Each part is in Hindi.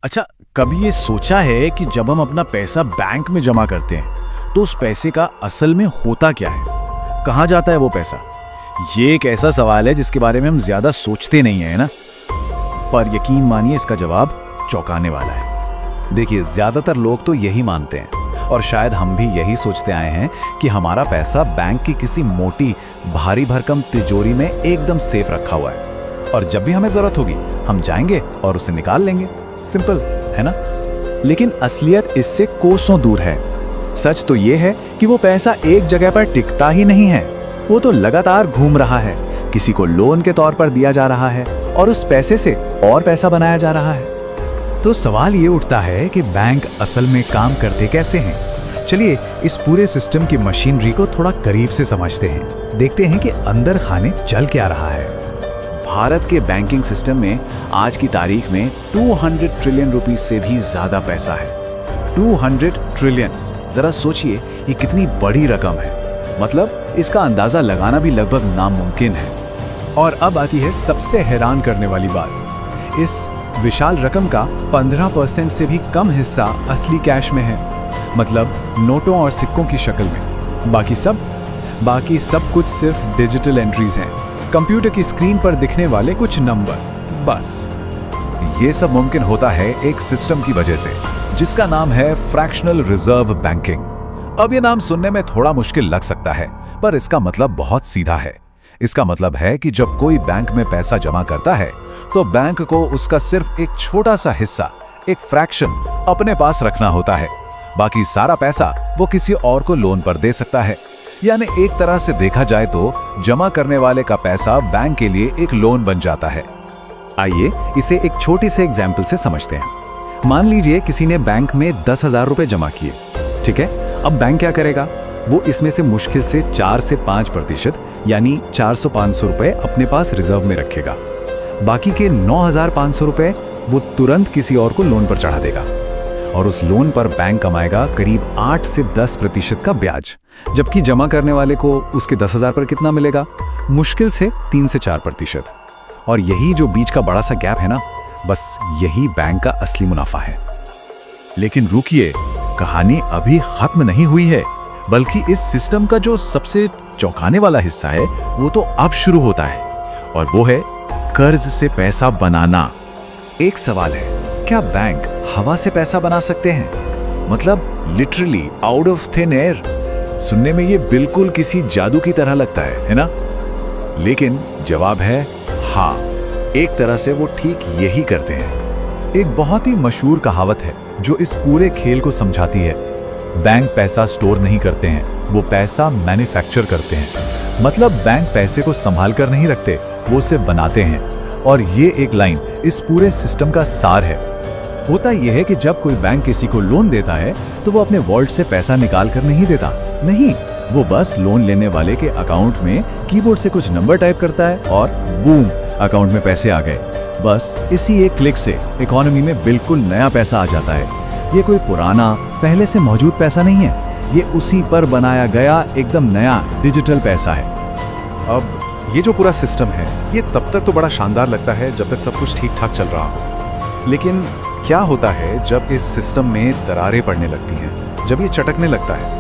अच्छा, कभी ये सोचा है कि जब हम अपना पैसा बैंक में जमा करते हैं तो उस पैसे का असल में होता क्या है? कहाँ जाता है वो पैसा? ये एक ऐसा सवाल है जिसके बारे में हम ज्यादा सोचते नहीं है ना, पर यकीन मानिए इसका जवाब चौंकाने वाला है। देखिए, ज्यादातर लोग तो यही मानते हैं और शायद हम भी यही सोचते आए हैं कि हमारा पैसा बैंक की किसी मोटी भारी भरकम तिजोरी में एकदम सेफ रखा हुआ है और जब भी हमें जरूरत होगी हम जाएंगे और उसे निकाल लेंगे। सिंपल है ना? लेकिन असलियत इससे कोसों दूर है। सच तो ये है कि वो पैसा एक जगह पर टिकता ही नहीं है, वो तो लगातार घूम रहा है, किसी को लोन के तौर पर दिया जा रहा है और उस पैसे से और पैसा बनाया जा रहा है। तो सवाल ये उठता है कि बैंक असल में काम करते कैसे हैं? चलिए इस पूरे सिस्टम की मशीनरी को थोड़ा करीब से समझते हैं, देखते हैं कि अंदर खाने चल क्या रहा है। भारत के बैंकिंग सिस्टम में आज की तारीख में 200 ट्रिलियन रुपीस से भी ज्यादा पैसा है। 200 ट्रिलियन, जरा सोचिए ये कितनी बड़ी रकम है। मतलब इसका अंदाजा लगाना भी लगभग नामुमकिन है। और अब आती है सबसे हैरान करने वाली बात। इस विशाल रकम का 15% से भी कम हिस्सा असली कैश में है, मतलब नोटों और सिक्कों की शक्ल में। बाकी सब कुछ सिर्फ डिजिटल एंट्रीज हैं, कंप्यूटर की स्क्रीन पर दिखने वाले कुछ नंबर, बस। ये सब मुमकिन होता है एक सिस्टम की वजह से जिसका नाम है फ्रैक्शनल रिजर्व बैंकिंग। अब ये नाम सुनने में थोड़ा मुश्किल लग सकता है, पर इसका मतलब बहुत सीधा है। इसका मतलब है कि जब कोई बैंक में पैसा जमा करता है तो बैंक को उसका सिर्फ एक छोटा सा हिस्सा, एक फ्रैक्शन अपने पास रखना होता है। बाकी सारा पैसा वो किसी और को लोन पर दे सकता है। यानी एक तरह से देखा जाए तो जमा करने वाले का पैसा बैंक के लिए एक लोन बन जाता है। आइए इसे एक छोटी से एग्जाम्पल से समझते हैं। मान लीजिए किसी ने बैंक में 10,000 रुपए जमा किए, ठीक है? अब बैंक क्या करेगा? वो इसमें से मुश्किल से 4 से 5% यानी 400-500 रुपए अपने पास रिजर्व में रखेगा। बाकी के 9,500 रुपए वो तुरंत किसी और को लोन पर चढ़ा देगा और उस लोन पर बैंक कमाएगा करीब 8 से 10% का ब्याज, जबकि जमा करने वाले को उसके 10,000 पर कितना मिलेगा? मुश्किल से 3 से 4%। और यही जो बीच का बड़ा सा गैप है ना, बस यही बैंक का असली मुनाफा है। लेकिन रुकिए, कहानी अभी खत्म नहीं हुई है, बल्कि इस सिस्टम का जो सबसे चौंकाने वाला हिस्सा है वो तो अब शुरू होता है, और वो है कर्ज से पैसा बनाना। एक सवाल है, क्या बैंक हवा से पैसा बना सकते हैं? मतलब literally out of thin air. सुनने में ये बिल्कुल किसी जादू की तरह लगता है ना? लेकिन जवाब है हाँ, एक तरह से वो ठीक यही करते हैं। एक बहुत ही मशहूर कहावत है जो इस पूरे खेल को समझाती है। बैंक पैसा स्टोर नहीं करते हैं, वो पैसा मैन्युफैक्चर करते हैं। मतलब बैंक पैसे को संभाल कर नहीं रखते, वो उसे बनाते हैं। और ये एक लाइन इस पूरे सिस्टम का सार है। होता यह है कि जब कोई बैंक किसी को लोन देता है तो वो अपने वॉलेट से पैसा निकाल कर नहीं देता, नहीं, वो बस लोन लेने वाले के अकाउंट में कीबोर्ड से कुछ नंबर टाइप करता है और बूम, अकाउंट में पैसे आ गए। बस इसी एक क्लिक से इकोनॉमी में बिल्कुल नया पैसा आ जाता है। ये कोई पुराना पहले से मौजूद पैसा नहीं है, ये उसी पर बनाया गया एकदम नया डिजिटल पैसा है। अब ये जो पूरा सिस्टम है ये तब तक तो बड़ा शानदार लगता है जब तक सब कुछ ठीक ठाक चल रहा हो, लेकिन क्या होता है जब इस सिस्टम में दरारें पड़ने लगती हैं, जब ये चटकने लगता है?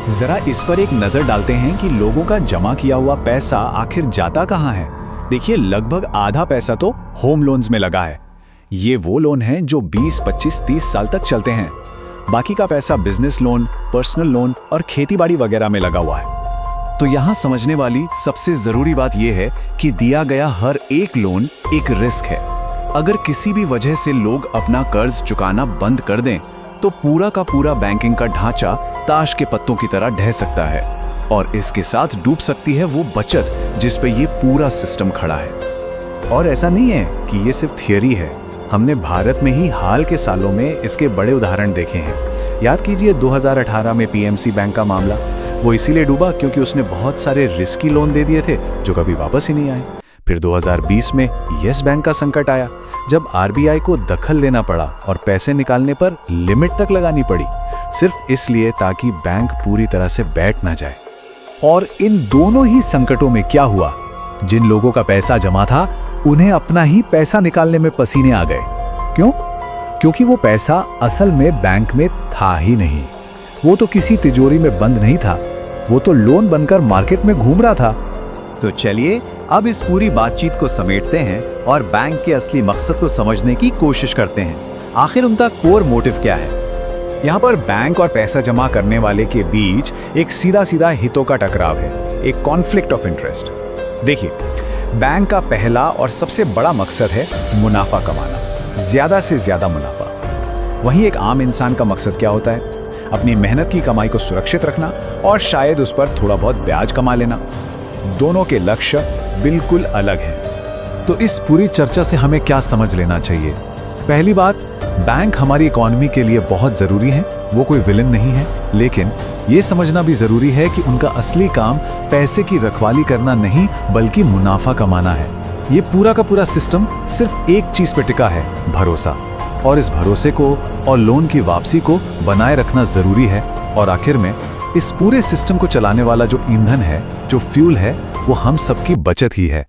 जरा इस पर एक नजर डालते हैं कि लोगों का जमा किया हुआ पैसा आखिर जाता कहां है। देखिए, लगभग आधा पैसा तो होम लोन्स में लगा है। ये वो लोन हैं जो 20, 25, 30 साल तक चलते हैं। बाकी का पैसा बिजनेस लोन, पर्सनल लोन और खेतीबाड़ी वगैरह में लगा हुआ है। तो यहां समझने वाली सबसे जरूरी बात यह है कि दिया गया हर एक लोन एक रिस्क है। अगर किसी भी वजह से लोग अपना कर्ज चुकाना बंद कर दें तो पूरा का पूरा बैंकिंग का ढांचा ताश के पत्तों की तरह ढह सकता है और इसके साथ डूब सकती है वो बचत जिस पे ये पूरा सिस्टम खड़ा है। और ऐसा नहीं है कि ये सिर्फ थियरी है, हमने भारत में ही हाल के सालों में इसके बड़े उदाहरण देखे हैं। याद कीजिए 2018 में पीएमसी बैंक का मामला, वो इसीलिए डूबा क्योंकि उसने बहुत सारे रिस्की लोन दे दिए थे जो कभी वापस ही नहीं आए। फिर 2020 में यस बैंक का संकट आया, जब आरबीआई को दखल लेना पड़ा और पैसे निकालने पर लिमिट तक लगानी पड़ी, सिर्फ इसलिए ताकि बैंक पूरी तरह से बैठ ना जाए। और इन दोनों ही संकटों में क्या हुआ? जिन लोगों का पैसा जमा था उन्हें अपना ही पैसा निकालने में पसीने आ गए। क्यों? क्योंकि वो पैसा असल में बैंक में था ही नहीं। वो तो किसी तिजोरी में बंद नहीं था, वो तो लोन बनकर मार्केट में घूम रहा था। तो चलिए अब इस पूरी बातचीत को समेटते हैं और बैंक के असली मकसद को समझने की कोशिश करते हैं। आखिर उनका कोर मोटिव क्या है? यहाँ पर बैंक और पैसा जमा करने वाले के बीच एक सीधा सीधा हितों का टकराव है, एक कॉन्फ्लिक्ट ऑफ इंटरेस्ट। देखिए, बैंक का पहला और सबसे बड़ा मकसद है मुनाफा कमाना, ज्यादा से ज्यादा मुनाफा। वहीं एक आम इंसान का मकसद क्या होता है? अपनी मेहनत की कमाई को सुरक्षित रखना और शायद उस पर थोड़ा बहुत ब्याज कमा लेना। दोनों के लक्ष्य बिल्कुल अलग हैं। तो इस पूरी चर्चा से हमें क्या समझ लेना चाहिए? पहली बात, बैंक हमारी इकोनॉमी के लिए बहुत जरूरी है, वो कोई विलन नहीं है, लेकिन ये समझना भी जरूरी है कि उनका असली काम पैसे की रखवाली करना नहीं बल्कि मुनाफा कमाना है। ये पूरा का पूरा सिस्टम सिर्फ एक चीज पे टिका है, भरोसा। और इस भरोसे को और लोन की वापसी को बनाए रखना जरूरी है। और आखिर में इस पूरे सिस्टम को चलाने वाला जो ईंधन है, जो फ्यूल है, वो हम सबकी बचत ही है।